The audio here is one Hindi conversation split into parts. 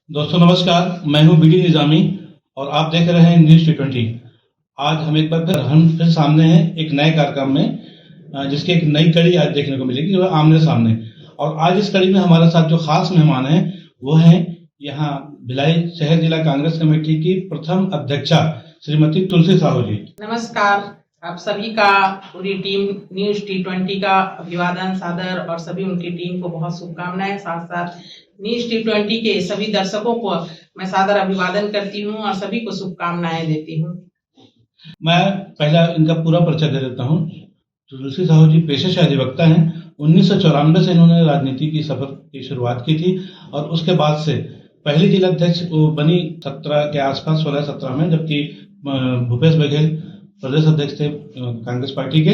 दोस्तों नमस्कार, मैं हूं बीडी निजामी और आप देख रहे हैं न्यूज T20। आज हम एक बार फिर सामने हैं एक नए कार्यक्रम में, जिसकी एक नई कड़ी आज देखने को मिलेगी जो है आमने सामने। और आज इस कड़ी में हमारे साथ जो खास मेहमान हैं वो हैं यहाँ भिलाई शहर जिला कांग्रेस कमेटी की प्रथम अध्यक्षा श्रीमती तुलसी साहू जी। नमस्कार, आप सभी का, पूरी टीम न्यूज T20 का अभिवादन सादर और सभी उनकी टीम को बहुत शुभकामनाएं। साथ साथ न्यूज T20 के सभी दर्शकों को मैं सादर अभिवादन करती हूं और सभी को शुभकामनाएं देती हूं। मैं पहला इनका पूरा परिचय दे देता हूँ। तुलसी साहू जी पेशे से अधिवक्ता हैं। 1994 से इन्होंने राजनीति की सफर की शुरुआत की थी और उसके बाद से पहली जिला अध्यक्ष बनी 17 के आसपास, 16-17 में, जबकि भूपेश बघेल प्रदेश अध्यक्ष थे कांग्रेस पार्टी के।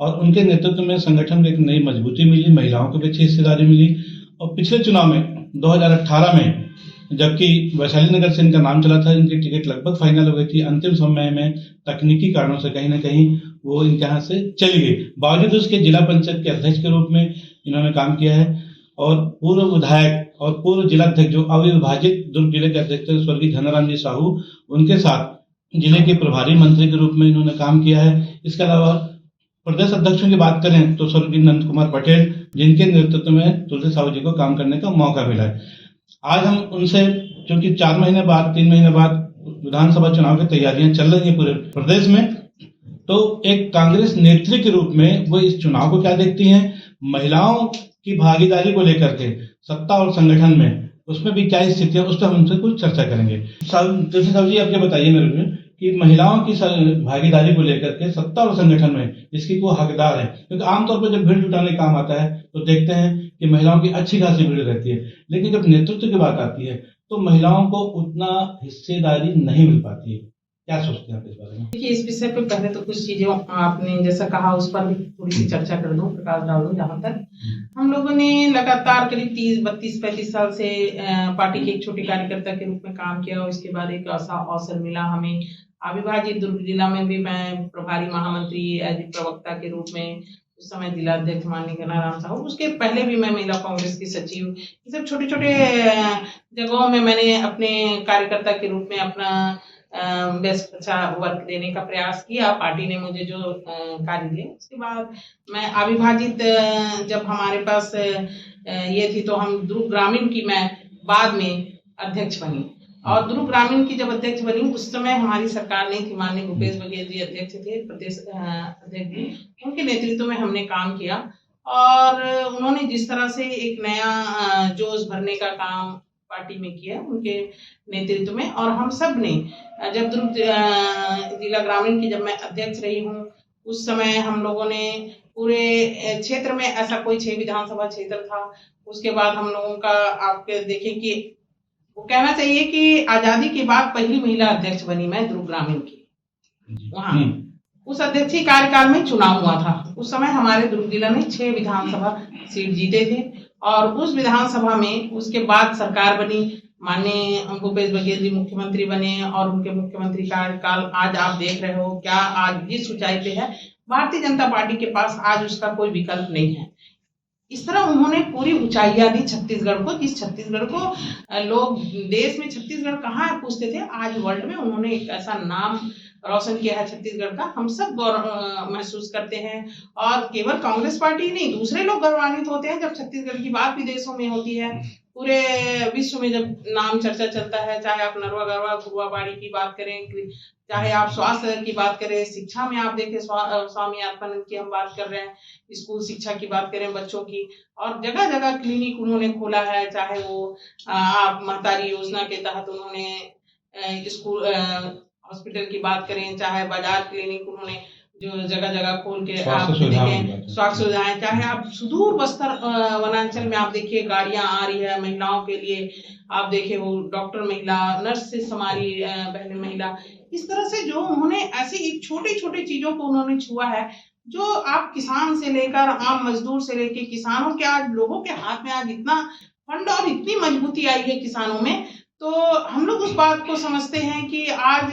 और उनके नेतृत्व में संगठन में एक नई मजबूती मिली, महिलाओं को भी अच्छी हिस्सेदारी मिली। और पिछले चुनाव में 2018 में, जबकि वैशाली नगर से इनका नाम चला था, इनकी टिकट लगभग फाइनल हो गई थी, अंतिम समय में तकनीकी कारणों से कहीं ना कहीं वो इनके यहाँ से चली गई। बावजूद उसके जिला पंचायत के अध्यक्ष के रूप में इन्होंने काम किया है। और पूर्व विधायक और पूर्व जिला अध्यक्ष जो अविभाजित दुर्ग जिले के अध्यक्ष थे स्वर्गीय धनाराम जी साहू, उनके साथ जिले के प्रभारी मंत्री के रूप में इन्होंने काम किया है। इसके अलावा प्रदेश अध्यक्षों की बात करें तो स्वर्गीय नंद कुमार पटेल, जिनके नेतृत्व में तुलसी साहू जी को काम करने का मौका मिला है। आज हम उनसे, क्योंकि 3 महीने बाद विधानसभा चुनाव की तैयारियां चल रही है पूरे प्रदेश में, तो एक कांग्रेस नेत्री के रूप में वो इस चुनाव को क्या देखती हैं, महिलाओं की भागीदारी को लेकर के सत्ता और संगठन में उसमें भी क्या स्थिति है, उस पर हम उनसे कुछ चर्चा करेंगे। तुलसी साहू जी, आप ये बताइए मेरे को कि महिलाओं की भागीदारी को लेकर के सत्ता और संगठन में जिसकी को हकदार है, क्योंकि आमतौर पर जब भीड़ जुटाने काम आता है तो देखते हैं कि महिलाओं की अच्छी खासी भीड़ रहती है, लेकिन जब नेतृत्व की बात आती है तो महिलाओं को उतना हिस्सेदारी नहीं मिल पाती है। क्या सोचते हैं आप इस बारे में? देखिए, इस विषय पे पहले तो कुछ चीजें आपने जैसा कहा उस पर भी थोड़ी सी चर्चा कर दूं, प्रकाश डाल दूं। जहां तक हम लोगों ने लगातार करीब 30-32-35 साल से पार्टी के एक छोटे कार्यकर्ता के रूप में काम किया और इसके बाद एक ऐसा अवसर मिला हमें अविभाजित दुर्ग जिला में भी मैं प्रभारी महामंत्री प्रवक्ता के रूप में, उस समय जिला अध्यक्ष माननीय धनाराम साहू, उसके पहले भी मैं महिला कांग्रेस की सचिव, ये सब छोटे छोटे जगहों में मैंने अपने कार्यकर्ता के रूप में अपना बेस्ट अच्छा वर्क देने का प्रयास किया। पार्टी ने मुझे जो कार्य दिए, उसके बाद मैं अविभाजित जब हमारे पास ये थी तो हम दुर्ग ग्रामीण की मैं बाद में अध्यक्ष बनी। और दुर्ग ग्रामीण की जब अध्यक्ष बनी उस समय हमारी सरकार नहीं थी, माननीय भूपेश बघेल जी अध्यक्ष थे, प्रदेश अध्यक्ष जी, उनके नेतृत्व में हमने काम किया। और उन्होंने जिस तरह से एक नया जोश भरने का काम पार्टी में किया उनके नेतृत्व में, और हम सब ने जब दुर्ग जिला ग्रामीण की जब मैं अध्यक्ष रही हूँ उस समय हम लोगों ने पूरे क्षेत्र में, ऐसा कोई 6 विधानसभा क्षेत्र था, उसके बाद हम लोगों का आप देखें कि वो कहना चाहिए कि आजादी के बाद पहली महिला अध्यक्ष बनी मैं दुर्ग ग्रामीण की। वहाँ उस अध्यक्षीय कार्यकाल में चुनाव हुआ था। उस समय हमारे दुर्ग जिला ने 6 विधानसभा सीट जीते थे और उस विधानसभा में उसके बाद सरकार बनी, माननीय भूपेश बघेल जी मुख्यमंत्री बने और उनके मुख्यमंत्री कार्यकाल आज आप देख रहे हो क्या आज जिस ऊंचाई पे है। भारतीय जनता पार्टी के पास आज उसका कोई विकल्प नहीं है। इस तरह उन्होंने पूरी ऊंचाइयां दी छत्तीसगढ़ को, जिस छत्तीसगढ़ को लोग देश में छत्तीसगढ़ कहाँ है पूछते थे, आज वर्ल्ड में उन्होंने एक ऐसा नाम रोशन किया है छत्तीसगढ़ का, हम सब गौरव महसूस करते हैं। और केवल कांग्रेस पार्टी नहीं, दूसरे लोग गौरवान्वित होते हैं जब छत्तीसगढ़ की बात विदेशों में होती है, पूरे विश्व में जब नाम चर्चा चलता है। चाहे आप नरवा गरवा गुरुआबाड़ी की बात करें, चाहे आप स्वास्थ्य की बात करें, शिक्षा में आप देखें स्वामी आत्मानंद की हम बात कर रहे हैं, स्कूल शिक्षा की बात करें बच्चों की, और जगह जगह क्लिनिक उन्होंने खोला है। चाहे वो आप महतारी योजना के तहत उन्होंने स्कूल हॉस्पिटल की बात करें, चाहे बाजार क्लिनिक उन्होंने जो जगह जगह खोल के आप देखें, स्वास्थ्य सुविधाएं, चाहे आप सुदूर बस्तर वनांचल में आप देखिए गाड़ियां आ रही है महिलाओं के लिए, आप देखे वो डॉक्टर महिला, नर्स से हमारी बहन महिला, इस तरह से जो उन्होंने ऐसी एक छोटे छोटे चीजों को उन्होंने छुआ है, जो आप किसान से लेकर आम मजदूर से लेकर किसानों के, आज लोगों के हाथ में आज इतना फंड और इतनी मजबूती आई है किसानों में, तो हम लोग उस बात को समझते हैं कि आज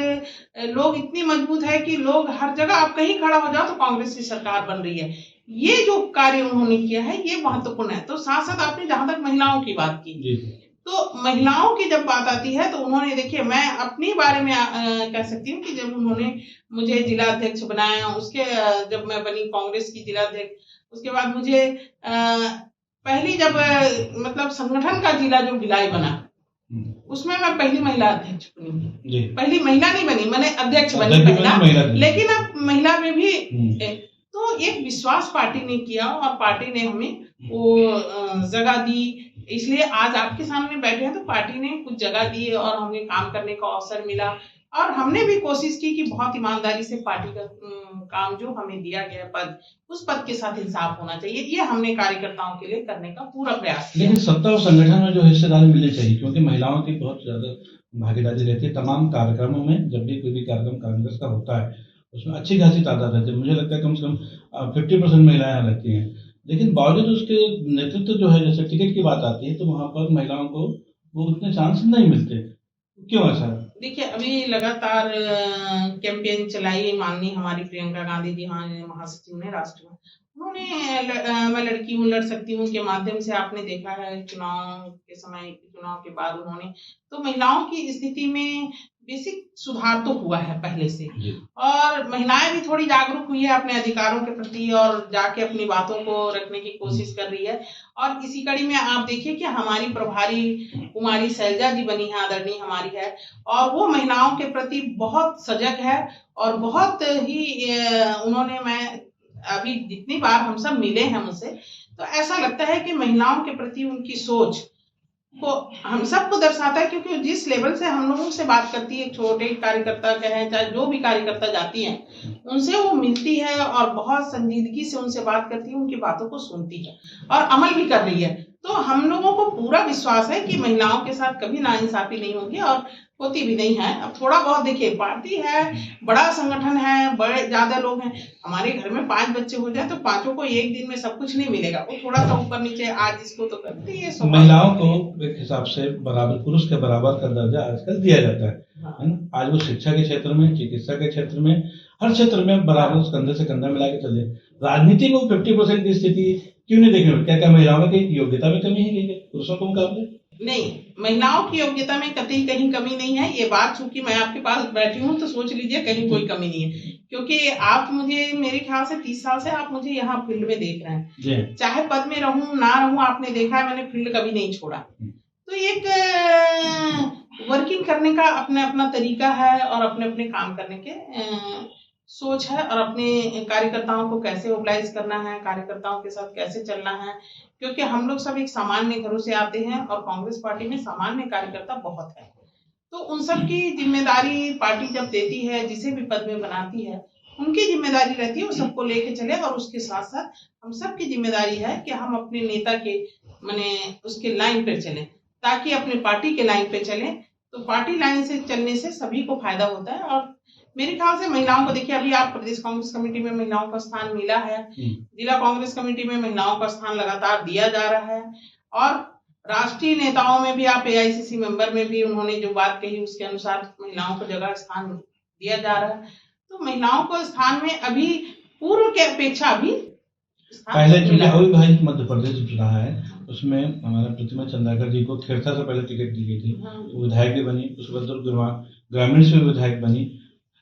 लोग इतनी मजबूत है कि लोग हर जगह, आप कहीं खड़ा हो जाओ तो कांग्रेस की सरकार बन रही है। ये जो कार्य उन्होंने किया है ये महत्वपूर्ण है। तो साथ साथ आपने जहां तक महिलाओं की बात की, तो महिलाओं की जब बात आती है तो उन्होंने, देखिए मैं अपने बारे में कह सकती हूँ कि जब उन्होंने मुझे जिला अध्यक्ष बनाया, उसके जब मैं बनी कांग्रेस की जिला अध्यक्ष, उसके बाद मुझे पहली जब मतलब संगठन का जिला जो भिलाई बना, उसमें मैं पहली महिला अध्यक्ष बनी। पहली महिला नहीं बनी, मैंने अध्यक्ष बनी पहला, लेकिन अब महिला में भी तो एक विश्वास पार्टी ने किया और पार्टी ने हमें वो जगह दी। इसलिए आज आपके सामने बैठे हैं तो पार्टी ने कुछ जगह दी और हमें काम करने का अवसर मिला और हमने भी कोशिश की कि बहुत ईमानदारी से पार्टी का काम जो हमें दिया गया पद, उस पद के साथ इंसाफ होना चाहिए। ये हमने कार्यकर्ताओं के लिए करने का पूरा प्रयास किया। लेकिन सत्ता और संगठन में जो हिस्सेदारी मिलनी चाहिए, क्योंकि महिलाओं की बहुत ज्यादा भागीदारी रहती है तमाम कार्यक्रमों में। जब भी कोई भी कार्यक्रम कांग्रेस का होता है उसमें अच्छी खासी तादाद रहती है, मुझे लगता है कम से कम 50% महिलाएं रहती हैं। लेकिन बावजूद उसके नेतृत्व जो है, जैसे टिकट की बात आती है तो वहां पर महिलाओं को वो उतने चांस नहीं मिलते। क्यों ऐसा? देखिए अभी लगातार कैंपेन चलाई माननीय हमारी प्रियंका गांधी जी महासचिव ने राष्ट्र में, उन्होंने मैं लड़की हूँ लड़ सकती हूँ के माध्यम से आपने देखा है चुनाव के समय, चुनाव के बाद उन्होंने तो महिलाओं की स्थिति में बेसिक सुधार तो हुआ है पहले से, और महिलाएं भी थोड़ी जागरूक हुई है अपने अधिकारों के प्रति और जाके अपनी बातों को रखने की कोशिश कर रही है। और इसी कड़ी में आप देखिए कि हमारी प्रभारी कुमारी शैलजा जी बनी है, आदरणीय हमारी है, और वो महिलाओं के प्रति बहुत सजग है और बहुत ही उन्होंने, मैं अभी जितनी बार हम सब मिले हैं मुझसे, तो ऐसा लगता है कि महिलाओं के प्रति उनकी सोच को हम सबको दर्शाता है, क्योंकि जिस लेवल से हम लोगों से बात करती है, छोटे कार्यकर्ता कहें चाहे जो भी कार्यकर्ता जाती हैं, उनसे वो मिलती है और बहुत संजीदगी से उनसे बात करती है, उनकी बातों को सुनती है और अमल भी कर रही है। तो हम लोगों को पूरा विश्वास है कि महिलाओं के साथ कभी नाइंसाफी नहीं होगी और होती भी नहीं है। अब थोड़ा बहुत देखिए, पार्टी है, बड़ा संगठन है, बड़े ज्यादा लोग हैं, हमारे घर में 5 बच्चे हो जाए तो 5 को एक दिन में सब कुछ नहीं मिलेगा, वो थोड़ा सा ऊपर नीचे आज इसको तो करती है। महिलाओं को एक हिसाब से बराबर, पुरुष के बराबर का दर्जा आजकल दिया जाता है ना? आज वो शिक्षा के क्षेत्र में, चिकित्सा के क्षेत्र में, हर क्षेत्र में बराबर कंधे से कंधा मिला के चले। राजनीति में 50% की स्थिति क्यों नहीं देखने? क्या क्या महिलाओं में कहीं योग्यता में कमी है पुरुषों को मुकाबले? नहीं, महिलाओं की योग्यता में कतई कहीं कमी नहीं है। ये बात चूंकि मैं आपके पास बैठी हूँ तो सोच लीजिए कहीं कोई कमी नहीं है, क्योंकि आप मुझे, मेरे ख्याल से 30 साल से आप मुझे यहाँ फील्ड में देख रहे हैं, चाहे पद में रहूं ना रहूं, आपने देखा है मैंने फील्ड कभी नहीं छोड़ा। तो एक वर्किंग करने का अपना अपना तरीका है और अपने अपने काम करने के सोच है, और अपने कार्यकर्ताओं को कैसे मोबिलाइज करना है, कार्यकर्ताओं के साथ कैसे चलना है, क्योंकि हम लोग सब एक सामान्य घरों से आते हैं और कांग्रेस पार्टी में सामान्य कार्यकर्ता बहुत है। तो उन सब की जिम्मेदारी पार्टी जब देती है, जिसे भी पद में बनाती है, उनकी जिम्मेदारी रहती है वो सबको लेके चले, और उसके साथ साथ हम सबकी जिम्मेदारी है कि हम अपने नेता के माने उसके लाइन पे चलें, ताकि अपने पार्टी के लाइन पे चलें। तो पार्टी लाइन से चलने से सभी को फायदा होता है। और मेरे ख्याल से महिलाओं को देखिए, अभी आप प्रदेश कांग्रेस कमेटी में महिलाओं का स्थान मिला है, जिला कांग्रेस कमेटी में महिलाओं का स्थान लगातार दिया जा रहा है, और राष्ट्रीय नेताओं में भी आप AICC मेंबर में भी उन्होंने जो बात कही उसके अनुसार महिलाओं को जगह स्थान दिया जा रहा है। तो महिलाओं को स्थान में अभी पूर्व के अपेक्षा अभी पहले चुनाव अविभाजित मध्य प्रदेश चुना है, उसमें हमारा प्रतिमा चंद्राकर जी को खेरसा से पहले टिकट दी गई थी, विधायक भी बनी, उसके बाद दुर्ग ग्रामीण से विधायक बनी।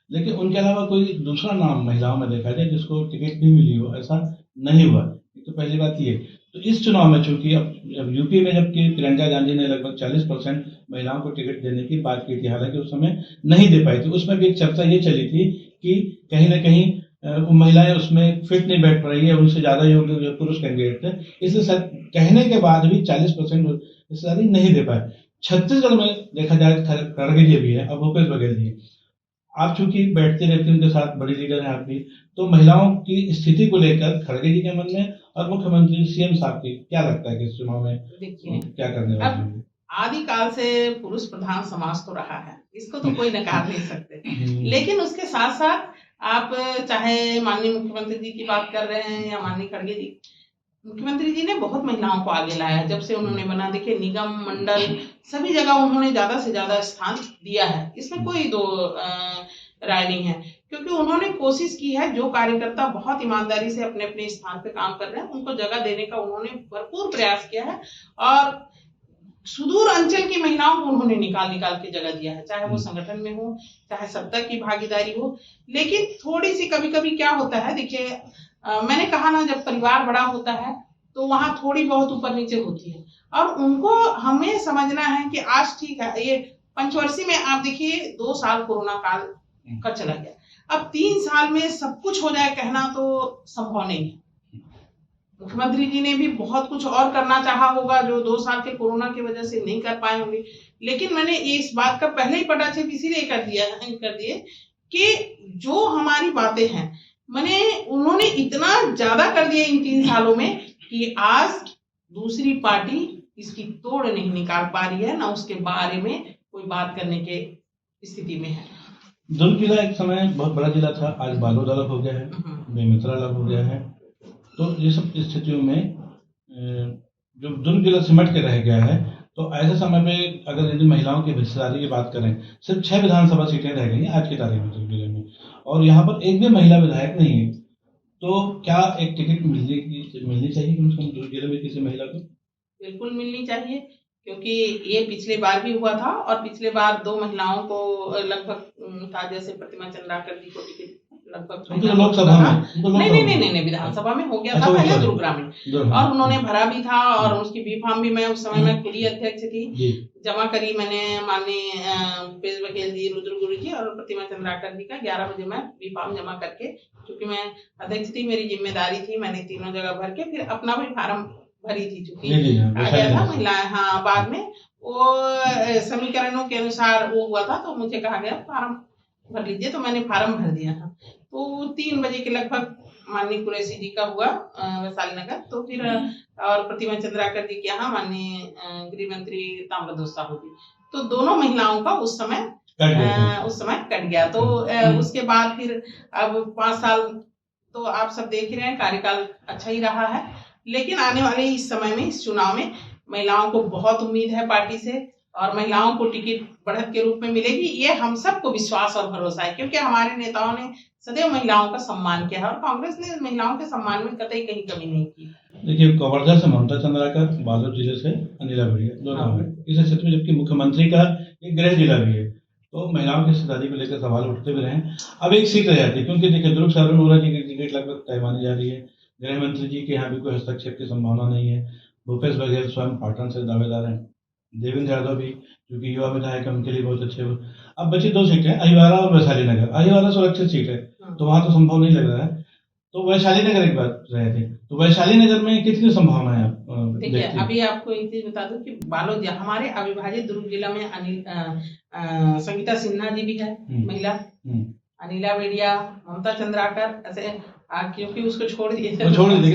लेकिन उनके अलावा कोई दूसरा नाम महिलाओं में देखा जाए जिसको टिकट भी मिली हो, ऐसा नहीं हुआ। तो पहली बात ये, तो इस चुनाव में चूंकि अब यूपी में जबकि प्रियंका गांधी ने लगभग 40% महिलाओं को टिकट देने की बात की थी, हालांकि उस समय नहीं दे पाई थी। उसमें भी एक चर्चा ये चली थी कि कहीं ना कहीं महिलाएं उसमें फिट नहीं बैठ पा रही है, उनसे ज्यादा योग्य पुरुष कैंडिडेट थे, इसलिए कहने के बाद भी 40% हिस्सेदारी नहीं दे पाए। छत्तीसगढ़ में देखा जाए खड़गे जी भी है, अब भूपेश बघेल जी, आप चूंकि बैठते रहते उनके साथ, बड़ी लीडर हैं आप भी, तो महिलाओं की स्थिति को लेकर खड़गे जी के मन में और मुख्यमंत्री CM साहब की क्या लगता है कि इस चुनाव में देखिए क्या करने वाले हैं? आदिकाल से पुरुष प्रधान समाज तो रहा है, इसको तो कोई नकार नहीं सकते, लेकिन उसके साथ साथ आप चाहे माननीय मुख्यमंत्री जी की बात कर रहे हैं या माननीय खड़गे जी, मुख्यमंत्री जी ने बहुत महिलाओं को आगे लाया जब से उन्होंने बना। देखिए निगम मंडल सभी जगह उन्होंने ज्यादा से ज्यादा स्थान दिया है, इसमें कोई दो राय नहीं है, क्योंकि उन्होंने कोशिश की है, जो कार्यकर्ता बहुत ईमानदारी से अपने अपने स्थान पे काम कर रहे हैं उनको जगह देने का उन्होंने भरपूर प्रयास किया है। और सुदूर अंचल की महिलाओं को उन्होंने निकाल के जगह दिया है, चाहे वो संगठन में हो, चाहे सत्ता की भागीदारी हो। लेकिन थोड़ी सी कभी कभी क्या होता है, देखिए मैंने कहा ना, जब परिवार बड़ा होता है तो वहां थोड़ी बहुत ऊपर नीचे होती है, और उनको हमें समझना है कि आज ठीक है, ये पंचवर्षीय में आप देखिए 2 साल कोरोना काल का चला गया, अब 3 साल में सब कुछ हो जाए कहना तो संभव नहीं है। मुख्यमंत्री जी ने भी बहुत कुछ और करना चाहा होगा जो 2 साल के कोरोना की वजह से नहीं कर पाए होंगे, लेकिन मैंने इस बात का पहले ही पटाक्षेप इसीलिए कर दिए कि जो हमारी बातें हैं, मैंने उन्होंने इतना ज्यादा कर दिया इन 3 सालों में कि आज दूसरी पार्टी इसकी तोड़ नहीं निकाल पा रही है, ना उसके बारे में कोई बात करने के स्थिति में है। दुर्ग जिला एक समय बहुत बड़ा जिला था, आज बालोद अलग हो गया है, बेमेतरा अलग हो गया है। तो ये सब स्थितियों में जो दुर्ग जिला सिमट के रह गया है, तो ऐसे समय में अगर यदि महिलाओं की हिस्सेदारी की बात करें, सिर्फ 6 विधानसभा सीटें रह गई आज की तारीख में दुर्ग जिले में, और यहाँ पर एक भी महिला विधायक नहीं है। तो क्या एक टिकट मिलनी चाहिए कम से कम दुर्ग जिले में किसी महिला को? बिल्कुल मिलनी चाहिए, क्योंकि ये पिछले बार भी हुआ था, और पिछले बार 2 महिलाओं को लगभग था, जैसे प्रतिमा चंद्राकर जी को टिकट लगभग लोकसभा में नहीं विधानसभा में हो गया था पहले दुर्ग ग्रामीण, और उन्होंने भरा भी था, और उसकी बी फॉर्म भी मैं उस समय में खुद ही अध्यक्ष थी, जमा करी मैंने माननीय पेश बघेल जी, रुद्र गुरु जी और प्रतिमा चंद्राकर जी का 11 बजे मैं बी फॉर्म जमा करके, क्योंकि मैं अध्यक्ष थी, मेरी जिम्मेदारी थी, मैंने तीनों जगह भर के फिर अपना भी फार्म भरी थी, चूंकि आ गया था महिलाएं। हाँ, बाद में वो समीकरणों के अनुसार वो हुआ था, तो मुझे कहा गया फार्म भर लीजिए, तो मैंने फार्म भर दिया था। तो 3 बजे के लगभग माननीय कुरैशी जी का हुआ वैशाली नगर, तो फिर और प्रतिमा चंद्राकर जी के यहाँ माननीय गृह मंत्री ताम्रध्वज साहू जी, तो दोनों महिलाओं का उस समय कट गया। तो उसके बाद फिर अब 5 साल तो आप सब देख ही रहे हैं, कार्यकाल अच्छा ही रहा है, लेकिन आने वाले इस समय में, इस चुनाव में महिलाओं को बहुत उम्मीद है पार्टी से, और महिलाओं को टिकट बढ़त के रूप में मिलेगी, ये हम सबको विश्वास और भरोसा है, क्योंकि हमारे नेताओं ने सदैव महिलाओं का सम्मान किया है, और कांग्रेस ने महिलाओं के सम्मान में कतई कहीं कमी नहीं की। देखिए, कवर्धा से ममता चंद्राकर, बालोद जिले से अनिला भेड़िया, दो नाम है इस क्षेत्र में, जबकि मुख्यमंत्री का एक गृह जिला भी है, तो महिलाओं की हिस्सेदारी को लेकर सवाल उठते भी रहे। अब एक सीट रह जाती है, क्योंकि देखिए दुर्ग शरण वोरा जी की टिकट लगभग तय मानी जा रही है, गृह मंत्री जी के यहाँ भी कोई हस्तक्षेप की संभावना नहीं है, भूपेश बघेल स्वयं पाटन से दावेदार हैं, देवेंद्र यादव भी जो कि युवा विधायक है, उनके लिए बहुत अच्छे हो। अब बची 2 सीटें, अहिवारा और वैशाली नगर। अहिवारा सुरक्षित सीट है, तो वहां तो संभव नहीं लग रहा है, तो वैशाली नगर एक बात रहे थे, तो वैशाली नगर में कितनी संभावना है? देखिए, अभी आपको एक चीज बता दूं कि बालोद हमारे अविभाजित दुर्ग जिला में संगीता सिन्हा जी भी है महिला, अनिला भेड़िया, ममता चंद्राकर, ऐसे क्योंकि उसको छोड़ दिए थे,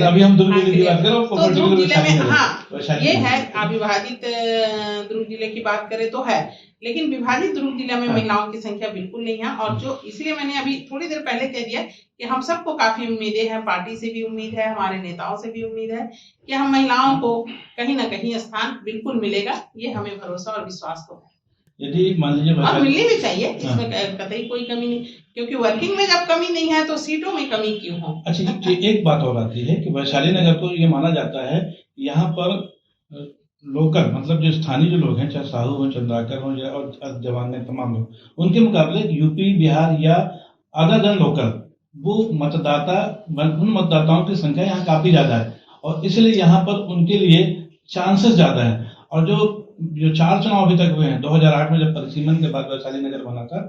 अभी हम दुर्ग जिले की बात करें, तो दुर्ग जिले में हाँ ये है, अविभाजित दुर्ग जिले की बात करें तो है, लेकिन विभाजित दुर्ग जिला में महिलाओं की संख्या बिल्कुल नहीं है, और जो इसलिए मैंने अभी थोड़ी देर पहले कह दिया कि हम सबको काफी उम्मीदें हैं, पार्टी से भी उम्मीद है, हमारे नेताओं से भी उम्मीद है कि हम महिलाओं को कहीं ना कहीं स्थान बिल्कुल मिलेगा, ये हमें भरोसा और विश्वास तो है। यदि मान लीजिए और मिलनी भी चाहिए, इसमें कतई कोई कमी नहीं, क्योंकि वर्किंग में जब कमी नहीं है तो सीटों में कमी क्यों हो। अच्छा, एक बात और आती है कि वैशाली नगर को ये माना जाता है यहाँ पर लोकल, मतलब जो स्थानीय जो लोग हैं, चाहे साहू हो, चंद्राकर हो या और जवान है, तमाम लोग, उनके मुकाबले यूपी, बिहार या अदर देन लोकल वो मतदाता, उन मतदाताओं की संख्या यहाँ काफी ज्यादा है, और इसलिए यहाँ पर उनके लिए चांसेस ज्यादा है। और जो 4 चुनाव अभी तक हुए हैं, 2008 में जब परिसीमन के बाद वैशाली नगर बना था,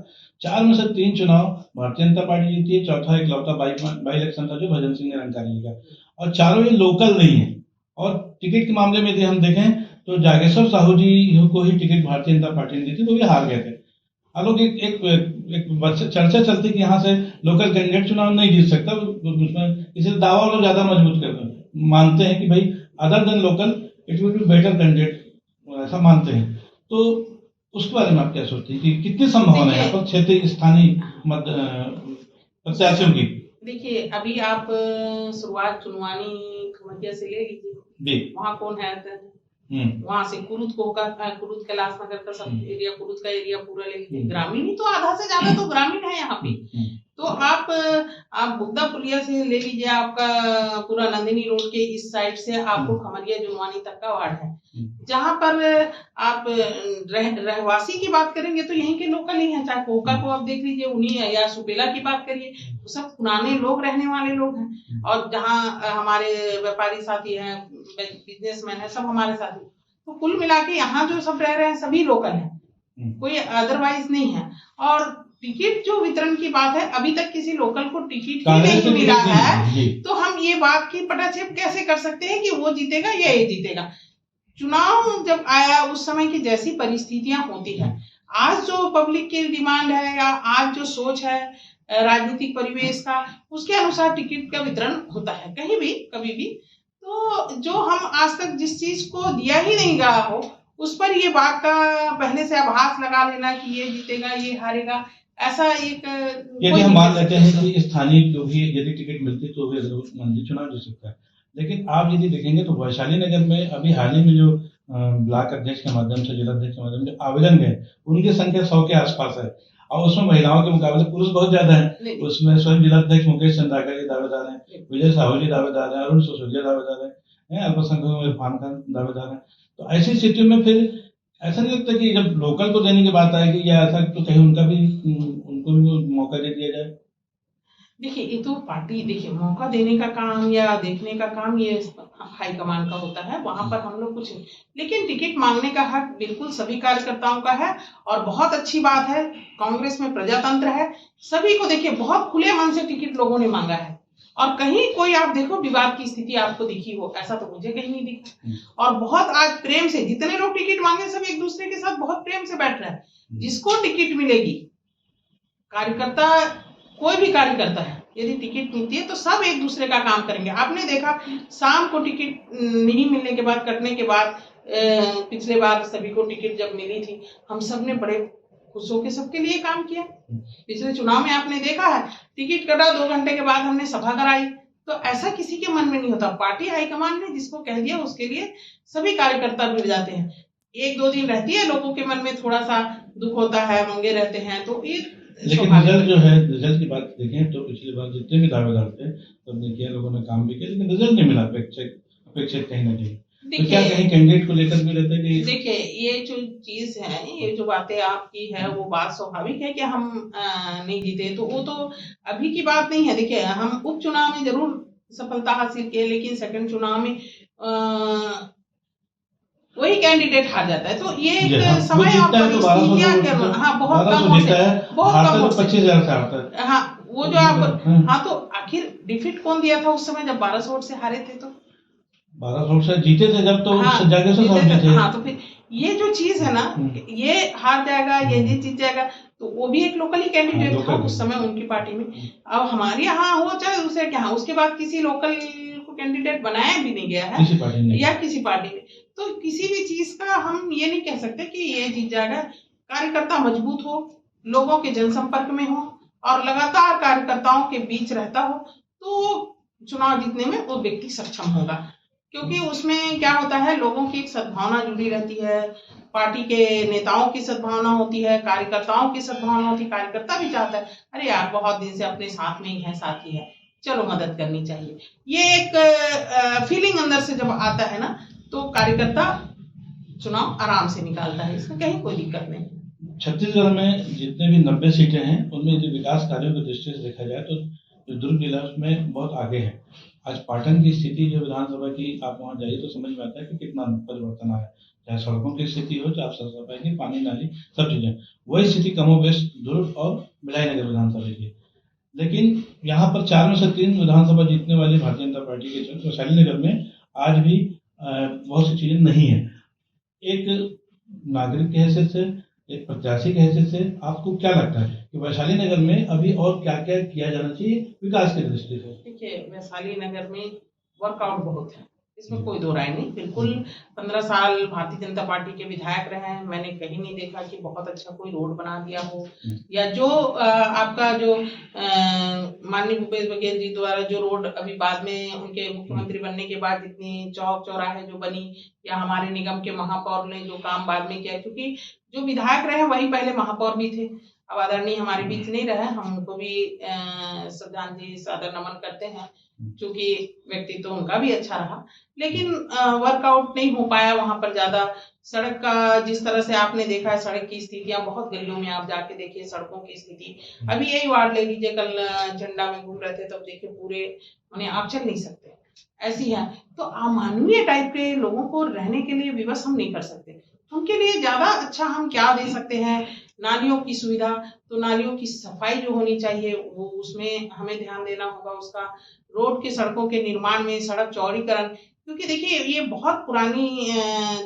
4 में से 3 चुनाव भारतीय जनता पार्टी जीती है, चौथा इकलौता बाई इलेक्शन था जो भजन सिंह निरंकारी का, और चारों ये लोकल नहीं है। और टिकट के मामले में यदि हम देखें तो जागेश्वर साहू जी को ही टिकट भारतीय जनता पार्टी ने दी थी, वो भी हार गए थे। अलग एक चर्चा चलती कि यहाँ से लोकल कैंडिडेट चुनाव नहीं जीत सकता, उसमें इसलिए दावा लोग ज्यादा मजबूत करते मानते हैं कि भाई other than local it will be better candidate, ऐसा मानते हैं। तो उसके बारे में आप क्या सोचते हैं कि कितनी संभावना है यहाँ पर क्षेत्रीय स्थानीय प्रत्याशियों की? देखिए, अभी आप शुरुआत चुनवानी खमतिया से ले लीजिए, वहाँ कौन है, वहां से कुरुद कैलाश नगर का सब एरिया, कुरुद का एरिया पूरा ले लीजिए, ग्रामीण ही तो आधा से ज्यादा तो ग्रामीण है यहाँ पे। तो आप आप बुद्धा पुलिया से ले लीजिए, आपका पूरा नंदिनी रोड के इस साइड से आपको खमरिया जुनवानी तक का वार्ड है, जहां पर आप रहवासी की बात करेंगे तो यहीं के लोकल ही हैं। चाहे कोका को आप देख लीजिए, उन्हीं, या सुपेला की बात करिए, तो सब पुराने लोग, रहने वाले लोग हैं। और जहाँ हमारे व्यापारी साथी हैं, बिजनेसमैन है, सब हमारे साथी, तो कुल मिला के यहाँ जो सब रह रहे हैं सभी लोकल हैं, कोई अदरवाइज नहीं है। और टिकट जो वितरण की बात है, अभी तक किसी लोकल को टिकट ही नहीं मिला है, तो हम ये बात की पटाक्षेप कैसे कर सकते हैं कि वो जीतेगा या ये जीतेगा। चुनाव जब आया उस समय की जैसी परिस्थितियां होती है, आज जो पब्लिक की डिमांड है या आज जो सोच है राजनीतिक परिवेश का, उसके अनुसार टिकट का वितरण होता है कहीं भी कभी भी। तो जो हम आज तक जिस चीज को दिया ही नहीं गया हो, उस पर ये बात का पहले से आभास लगा लेना कि ये जीतेगा ये हारेगा, ऐसा एक यदि हम मान लेते हैं कि स्थानीय को भी यदि टिकट मिलती तो भी मंदिर चुनाव जीत सकता है। लेकिन आप यदि देखेंगे तो वैशाली नगर में अभी हाल ही में जो ब्लॉक अध्यक्ष के माध्यम से, जिला अध्यक्ष के माध्यम से आवेदन गए, उनकी संख्या 100 के आसपास है, और उसमें महिलाओं के मुकाबले पुरुष बहुत ज्यादा है। उसमें स्वयं जिला अध्यक्ष मुकेश चंद्राकर जी दावेदार हैं, विजय साहू जी दावेदार हैं, अरुण सुसोदिया दावेदार हैं, अल्पसंख्यकों में इरफान खान दावेदार हैं। तो ऐसी स्थिति में फिर ऐसा नहीं लगता कि जब लोकल को देने की बात आएगी या ऐसा, तो कहीं उनको भी मौका दे दिया जाए? देखिए, ये तो पार्टी, देखिए मौका देने का काम या देखने का काम ये हाईकमान का होता है, वहां पर हम लोग कुछ नहीं। लेकिन टिकट मांगने का हक बिल्कुल सभी कार्यकर्ताओं का है, और बहुत अच्छी बात है, कांग्रेस में प्रजातंत्र है, सभी को देखिए बहुत खुले मन से टिकट लोगों ने मांगा है, और कहीं कोई आप देखो विवाद की स्थिति आपको दिखी हो, ऐसा तो मुझे कहीं नहीं दिखा। और बहुत आज प्रेम से जितने लोग टिकट मांगे सब एक दूसरे के साथ बहुत प्रेम से बैठ रहे हैं। जिसको टिकट मिलेगी, कार्यकर्ता, कोई भी कार्यकर्ता है, यदि टिकट मिलती है तो सब एक दूसरे का काम करेंगे। आपने देखा शाम को टिकट नहीं मिलने के बाद, कटने के बाद, पिछले बार सभी को टिकट जब मिली थी, हम सब ने बड़े खुश होकर सबके लिए काम किया। पिछले चुनाव में आपने देखा है, टिकट कटा 2 घंटे के बाद हमने सभा कराई, तो ऐसा किसी के मन में नहीं होता। पार्टी हाईकमान ने जिसको कह दिया उसके लिए सभी कार्यकर्ता भिड़ जाते हैं। 1-2 दिन रहती है, लोगों के मन में थोड़ा सा दुख होता है, मंगे रहते हैं, तो ये। लेकिन रिजल्ट जो है, रिजल्ट की बात देखें तो पिछली बार जितने भी दावेदार थे सबने किया, लोगों ने काम भी किया, लेकिन रिजल्ट नहीं मिला अपेक्षित कहीं ना कहीं। तो क्या कहीं कैंडिडेट को लेकर भी रहता है कि देखिए, ये जो चीज है, ये जो बातें आपकी है, वो बात स्वाभाविक है कि हम नहीं जीते, तो वो तो अभी की बात नहीं है। देखिए, हम उपचुनाव में जरूर सफलता हासिल किए, लेकिन सेकंड चुनाव में वही कैंडिडेट हार जाता है। तो ये एक समय और परिस्थितियां क्या, हाँ बहुत कम होता है, बहुत कम 25,000 से आता है। हाँ, वो जो आप, हाँ, तो आखिर डिफीट कौन दिया था उस समय जब 1200 वोट से हारे थे? तो 1200 वोट से जीते थे जब, तो हाँ, जाके से जीते थे। हाँ, तो फिर ये जो चीज है ना, ये हार जाएगा, ये जीत जाएगा, तो वो भी एक लोकल ही कैंडिडेट था उस समय उनकी पार्टी में। अब हमारे यहाँ हो चाहे दूसरे के यहाँ, उसके बाद किसी लोकल को कैंडिडेट बनाया भी नहीं गया है किसी पार्टी में। तो किसी भी चीज का हम ये नहीं कह सकते कि ये जीत जाएगा। कार्यकर्ता मजबूत हो, लोगों के जनसंपर्क में हो, और लगातार कार्यकर्ताओं के बीच रहता हो, तो चुनाव जीतने में वो व्यक्ति सक्षम होगा। क्योंकि उसमें क्या होता है, लोगों की एक सद्भावना जुड़ी रहती है, पार्टी के नेताओं की सद्भावना होती है, कार्यकर्ताओं की सद्भावना होती है। कार्यकर्ता भी चाहता है, अरे यार बहुत दिन से अपने साथ में ही है, साथी है, चलो मदद करनी चाहिए। ये एक फीलिंग अंदर से जब आता है ना, तो कार्यकर्ता चुनाव आराम से निकालता है, इसमें कहीं कोई दिक्कत नहीं। छत्तीसगढ़ में जितने भी 90 सीटें हैं, उनमें यदि विकास कार्यों की दृष्टि से देखा जाए तो जो दुर्ग जिला उसमें बहुत आगे है। आज पाटन की स्थिति जो विधानसभा की, आप वहां जाइए तो समझ में आता है कि कितना परिवर्तन आया। चाहे सड़कों की स्थिति हो, चाहे साफ सफाई की, पानी नाली, सब चीजें, वही स्थिति कमोबेश दुर्ग और भिलाई विधानसभा की। लेकिन यहाँ पर 4 में से 3 विधानसभा जीतने वाली भारतीय जनता पार्टी के वैशाली नगर में आज भी बहुत सी चीजें नहीं है। एक नागरिक के हैसियत से, एक प्रत्याशी के हैसियत से आपको क्या लगता है कि वैशाली नगर में अभी और क्या क्या किया जाना चाहिए विकास की दृष्टि से? देखिए, वैशाली नगर में वर्कआउट बहुत है, इसमें कोई दो राय नहीं। बिल्कुल 15 साल भारतीय जनता पार्टी के विधायक रहे हैं, मैंने कहीं नहीं देखा कि बहुत अच्छा कोई रोड बना दिया हो, या जो आपका जो माननीय भूपेश बघेल जी द्वारा जो रोड अभी बाद में उनके मुख्यमंत्री बनने के बाद जितनी चौक चौराहे जो बनी, या हमारे निगम के महापौर ने जो काम बाद में किया, क्योंकि जो विधायक रहे वही पहले महापौर भी थे, अब आदरणीय हमारे बीच नहीं रहे, हम उनको भी श्रद्धांजलि सादर नमन करते हैं, क्योंकि व्यक्तित्व तो उनका भी अच्छा रहा, लेकिन वर्कआउट नहीं हो पाया वहां पर ज्यादा। सड़क का जिस तरह से आपने देखा है, सड़क की स्थितियां बहुत गलियों में आप जाके देखिए सड़कों की स्थिति। अभी यही वार्ड ले लीजिए, कल झंडा में घूम रहे थे तब देखिए पूरे माने आप चल नहीं सकते, ऐसी है। तो अमानवीय टाइप के लोगों को रहने के लिए विवश हम नहीं कर सकते, उनके लिए ज्यादा अच्छा हम क्या दे सकते हैं? नालियों की सुविधा, तो नालियों की सफाई जो होनी चाहिए वो उसमें हमें ध्यान देना होगा, उसका रोड के सड़कों के निर्माण में, सड़क चौड़ीकरण, क्योंकि देखिए ये बहुत पुरानी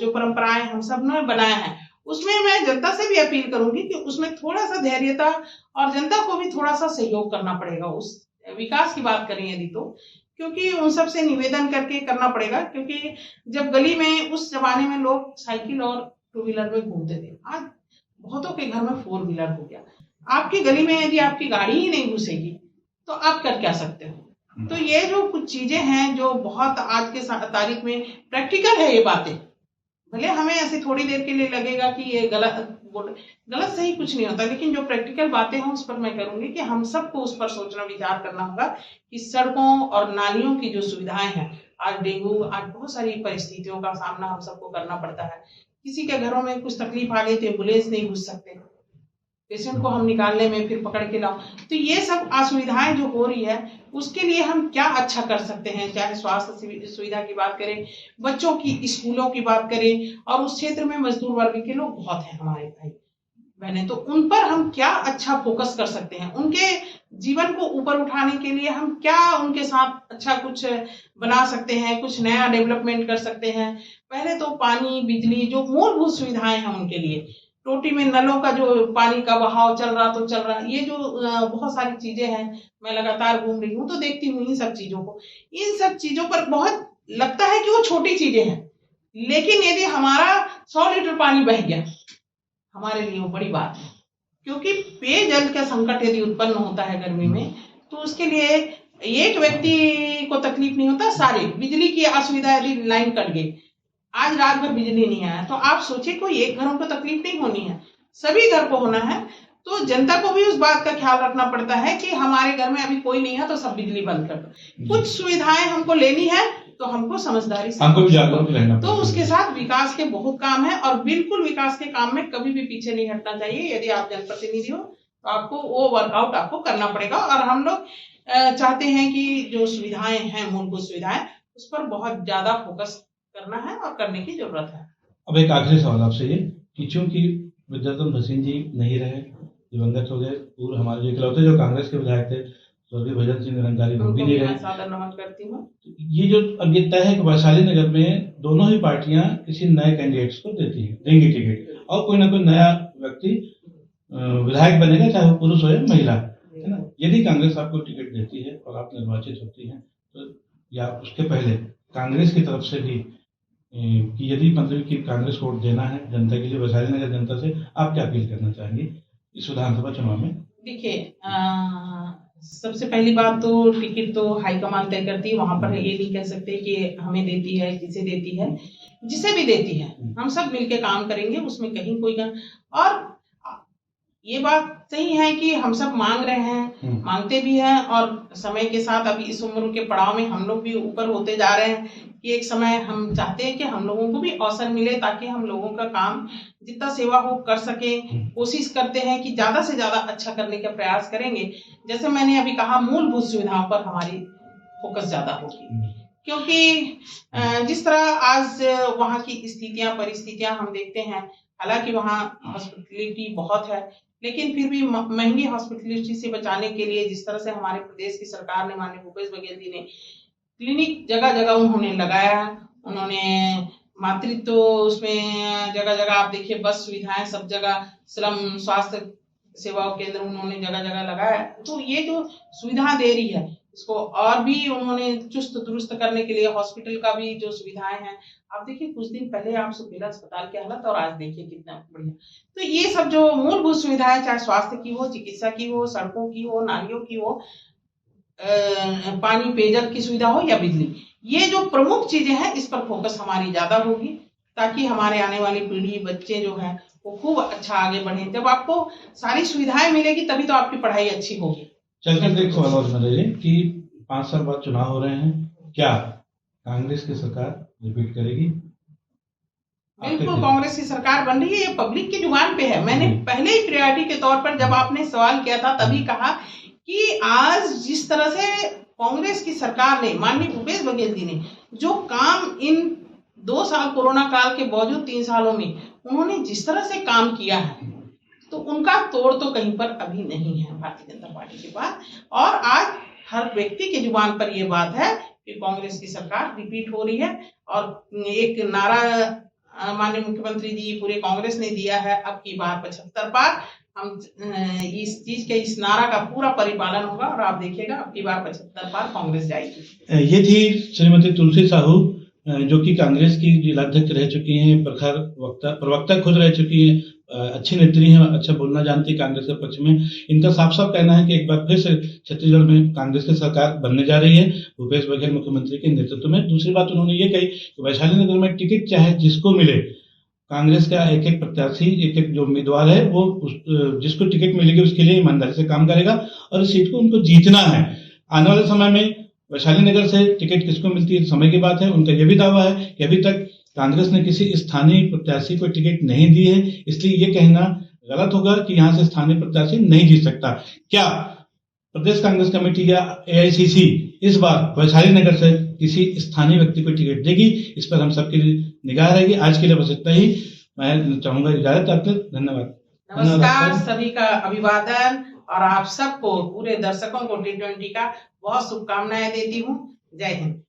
जो परंपराएं हम सब ने बनाया है, उसमें मैं जनता से भी अपील करूंगी कि उसमें थोड़ा सा धैर्यता और जनता को भी थोड़ा सा सहयोग करना पड़ेगा। उस विकास की बात करें यदि तो, क्योंकि उन सब से निवेदन करके करना पड़ेगा, क्योंकि जब गली में उस जमाने में लोग साइकिल और टू व्हीलर में घूमते थे, आज बहुतों के घर में फोर व्हीलर हो गया। आपकी गली में यदि आपकी गाड़ी ही नहीं घुसेगी तो आप कर क्या सकते हो? तो ये जो कुछ चीजें हैं जो बहुत आज के तारीख में प्रैक्टिकल है, ये बातें भले हमें ऐसे थोड़ी देर के लिए लगेगा कि ये गलत सही कुछ नहीं होता, लेकिन जो प्रैक्टिकल बातें हैं उस पर मैं करूंगी कि हम सबको उस पर सोचना विचार करना होगा कि सड़कों और नालियों की जो सुविधाएं हैं, आज डेंगू, आज बहुत सारी परिस्थितियों का सामना हम सबको करना पड़ता है। किसी के घरों में कुछ तकलीफ आ गई तो एम्बुलेंस नहीं घुस सकते, पेशेंट को हम निकालने में फिर पकड़ के लाओ, तो ये सब असुविधाएं जो हो रही है उसके लिए हम क्या अच्छा कर सकते हैं? चाहे स्वास्थ्य सुविधा की बात करें, बच्चों की स्कूलों की बात करें, और उस क्षेत्र में मजदूर वर्ग के लोग बहुत हैं हमारे भाई बहने, तो उन पर हम क्या अच्छा फोकस कर सकते हैं? उनके जीवन को ऊपर उठाने के लिए हम क्या उनके साथ अच्छा कुछ बना सकते हैं, कुछ नया डेवलपमेंट कर सकते हैं? पहले तो पानी, बिजली, जो मूलभूत सुविधाएं हैं उनके लिए, टोटी में नलों का जो पानी का बहाव चल रहा तो चल रहा, ये जो बहुत सारी चीजें हैं, मैं लगातार घूम रही हूँ तो देखती हूँ इन सब चीजों को। इन सब चीजों पर बहुत लगता है कि वो छोटी चीजें हैं, लेकिन यदि हमारा 100 लीटर पानी बह गया हमारे लिए वो बड़ी बात है, क्योंकि पेयजल का संकट यदि उत्पन्न होता है गर्मी में तो उसके लिए एक व्यक्ति को तकलीफ नहीं होता, सारे। बिजली की असुविधा, यदि लाइन कट गई, आज रात भर बिजली नहीं आया, तो आप सोचिए कोई एक घरों को तकलीफ नहीं होनी है, सभी घर को होना है। तो जनता को भी उस बात का ख्याल रखना पड़ता है कि हमारे घर में अभी कोई नहीं है तो सब बिजली बंद कर दो। कुछ सुविधाएं हमको लेनी है तो हमको समझदारी से, हमको भी जागरूक रहना, तो उसके साथ विकास के बहुत काम है, और बिल्कुल विकास के काम में कभी भी पीछे नहीं हटना चाहिए। यदि आप जनप्रतिनिधि हो तो आपको वो वर्कआउट आपको करना पड़ेगा, और हम लोग चाहते हैं कि जो सुविधाएं हैं, मूलभूत सुविधाएं, उस पर बहुत ज्यादा फोकस करना है और करने की जरूरत है। अब एक आखिरी सवाल आपसे ये कि चूंकि विद्याधर भसीन जी नहीं रहे, दिवंगत हो गए, पूर्व हमारे जो इकलौते जो कांग्रेस के विधायक थे स्वर्गीय भजन सिंह निरंकारी, वो भी नहीं रहे, सादर नमन करती हूँ। ये जो अब ये तय है कि वैशाली नगर में दोनों ही पार्टियां किसी नए कैंडिडेट्स को देंगी टिकट, और कोई ना कोई नया व्यक्ति विधायक बनेगा, चाहे वो पुरुष हो या महिला, है ना। यदि कांग्रेस आपको टिकट देती है और आप निर्वाचित होती हैं, तो या उसके पहले कांग्रेस की तरफ से भी कि यदि मतलब कि कांग्रेस को वोट देना है जनता के लिए, वैशाली नगर जनता से आप क्या अपील करना चाहेंगे इस विधानसभा चुनाव में? देखिए, सबसे पहली बात तो टिकट तो हाईकमान तय करती है, वहां पर ये नहीं कह सकते कि हमें देती है, किसे देती है, जिसे भी देती है हम सब मिलके काम करेंगे, उसमें कहीं कोई और ये बात सही है कि हम सब मांग रहे हैं, मांगते भी हैं, और समय के साथ अभी इस उम्र के पड़ाव में हम लोग भी ऊपर होते जा रहे हैं कि एक समय हम चाहते हैं कि हम लोगों को भी अवसर मिले, ताकि हम लोगों का काम जितना सेवा हो कर सके। कोशिश करते हैं कि ज्यादा से ज्यादा अच्छा करने का प्रयास करेंगे। जैसे मैंने अभी कहा, मूलभूत सुविधाओं पर हमारी फोकस ज्यादा होगी, क्योंकि जिस तरह आज वहाँ की स्थितियां, परिस्थितियां हम देखते हैं, हालांकि वहाँ हॉस्पिटलिटी बहुत है, लेकिन फिर भी महंगी हॉस्पिटलिटी से बचाने के लिए जिस तरह से हमारे प्रदेश की सरकार ने, माननीय भूपेश बघेल जी ने क्लिनिक जगह जगह उन्होंने लगाया, उन्होंने मातृत्व उसमें जगह जगह आप देखिए बस सुविधाएं सब जगह, श्रम स्वास्थ्य सेवाओं केंद्र उन्होंने जगह जगह लगाया। तो ये जो सुविधा दे रही है इसको और भी उन्होंने चुस्त दुरुस्त करने के लिए हॉस्पिटल का भी जो सुविधाएं हैं, आप देखिए कुछ दिन पहले आप सुपेला अस्पताल की हालत और आज देखिए कितना बढ़िया। तो ये सब जो मूलभूत सुविधाएं, चाहे स्वास्थ्य की हो, चिकित्सा की हो, सड़कों की हो, नालियों की हो, पानी पेयजल की सुविधा हो या बिजली, ये जो प्रमुख चीजें हैं इस पर फोकस हमारी ज्यादा होगी, ताकि हमारे आने वाली पीढ़ी, बच्चे जो हैं वो खूब अच्छा आगे बढ़े। जब आपको सारी सुविधाएं मिलेगी तभी तो आपकी पढ़ाई अच्छी होगी। चलकर एक सवाल और मेरे कि 5 साल बाद चुनाव हो रहे हैं, क्या कांग्रेस की सरकार रिपीट करेगी? बिल्कुल कांग्रेस की सरकार बन रही है, ये पब्लिक की जुबान पे है। मैंने पहले ही प्रायोरिटी के तौर पर जब आपने सवाल किया था तभी कहा कि आज जिस तरह से कांग्रेस की सरकार ने, माननीय भूपेश बघेल जी ने जो काम इन 2 साल कोरोना काल के बावजूद 3 सालों में उन्होंने जिस तरह से काम किया है, तो उनका तोड़ तो कहीं पर अभी नहीं है भारतीय जनता पार्टी के पास। और आज हर व्यक्ति की जुबान पर यह बात है कि कांग्रेस की सरकार रिपीट हो रही है। और एक नारा माननीय मुख्यमंत्री जी पूरे कांग्रेस ने दिया है, अब की बार 75 पार। हम इस चीज के, इस नारा का पूरा परिपालन होगा और आप देखिएगा अब की बार 75 पार कांग्रेस जाएगी। ये थी श्रीमती तुलसी साहू, जो कि कांग्रेस की जिलाध्यक्ष रह चुकी हैं, प्रखर प्रवक्ता खुद रह चुकी हैं, अच्छी नेत्री हैं, अच्छा बोलना जानती है कांग्रेस के पक्ष में। इनका साफ साफ कहना है कि एक बार फिर से छत्तीसगढ़ में कांग्रेस की सरकार बनने जा रही है भूपेश बघेल मुख्यमंत्री के नेतृत्व में। दूसरी बात उन्होंने ये कही कि वैशाली नगर में टिकट चाहे जिसको मिले, कांग्रेस का एक एक प्रत्याशी, एक एक जो उम्मीदवार है वो जिसको टिकट मिलेगी उसके लिए ईमानदारी से काम करेगा और इस सीट को उनको जीतना है। आने वाले समय में वैशाली नगर से टिकट किसको मिलती है समय की बात है। उनका यह भी दावा है कि अभी तक कांग्रेस ने किसी स्थानीय प्रत्याशी को टिकट नहीं दी है, इसलिए ये कहना गलत होगा कि यहां से स्थानीय प्रत्याशी नहीं जीत सकता। क्या प्रदेश कांग्रेस कमेटी या एआईसीसी इस बार वैशाली नगर से किसी स्थानीय व्यक्ति को टिकट देगी, इस पर हम सबकी निगाह रहेगी। आज के लिए बस इतना ही। मैं चाहूंगा इजाजत आपसे। धन्यवाद। नमस्कार, सभी का अभिवादन और आप सबको, पूरे दर्शकों को T20 का बहुत शुभकामनाएं देती हूँ। जय हिंद।